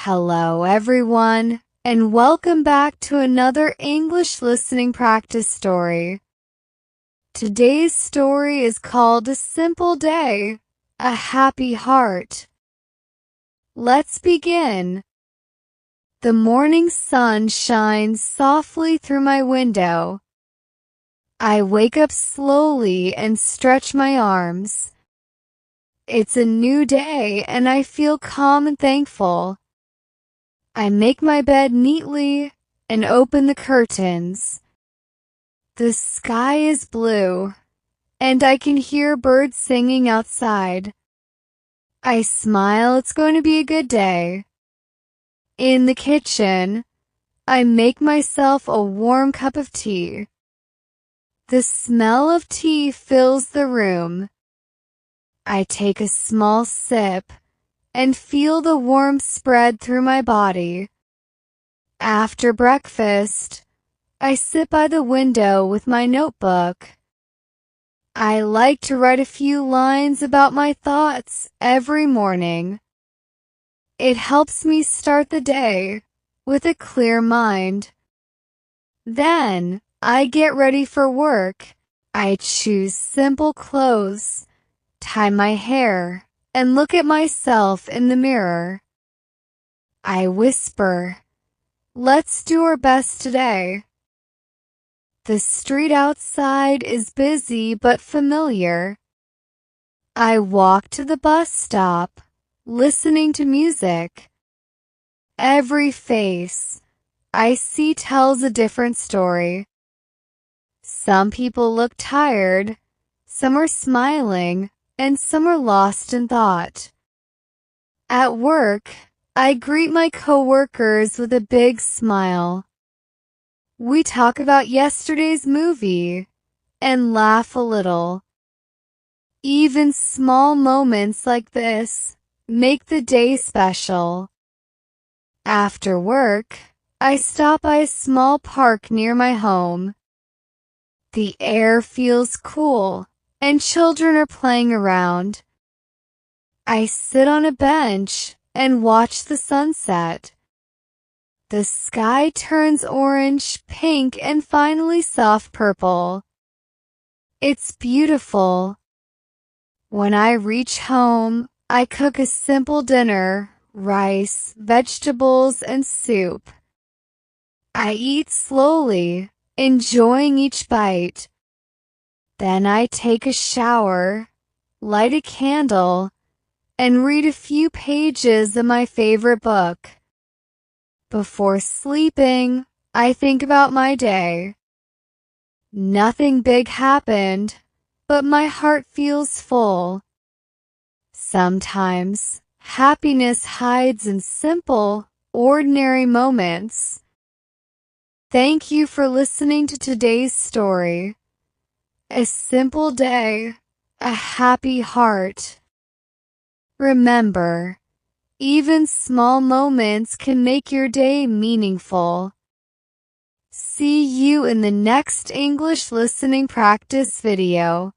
Hello everyone, and welcome back to another English listening practice story. Today's story is called A Simple Day, A Happy Heart. Let's begin. The morning sun shines softly through my window. I wake up slowly and stretch my arms. It's a new day and I feel calm and thankful. I make my bed neatly and open the curtains. The sky is blue, and I can hear birds singing outside. I smile, it's going to be a good day. In the kitchen, I make myself a warm cup of tea. The smell of tea fills the room. I take a small sip and feel the warmth spread through my body. After breakfast, I sit by the window with my notebook. I like to write a few lines about my thoughts every morning. It helps me start the day with a clear mind. Then, I get ready for work. I choose simple clothes, tie my hair, and look at myself in the mirror. I whisper, "Let's do our best today." The street outside is busy but familiar. I walk to the bus stop, listening to music. Every face I see tells a different story. Some people look tired, some are smiling, and some are lost in thought. At work, I greet my coworkers with a big smile. We talk about yesterday's movie and laugh a little. Even small moments like this make the day special. After work, I stop by a small park near my home. The air feels cool and children are playing around. I sit on a bench and watch the sunset. The sky turns orange, pink, and finally soft purple. It's beautiful. When I reach home, I cook a simple dinner, rice, vegetables, and soup. I eat slowly, enjoying each bite. Then I take a shower, light a candle, and read a few pages of my favorite book. Before sleeping, I think about my day. Nothing big happened, but my heart feels full. Sometimes, happiness hides in simple, ordinary moments. Thank you for listening to today's story. A simple day, a happy heart. Remember, even small moments can make your day meaningful. See you in the next English listening practice video.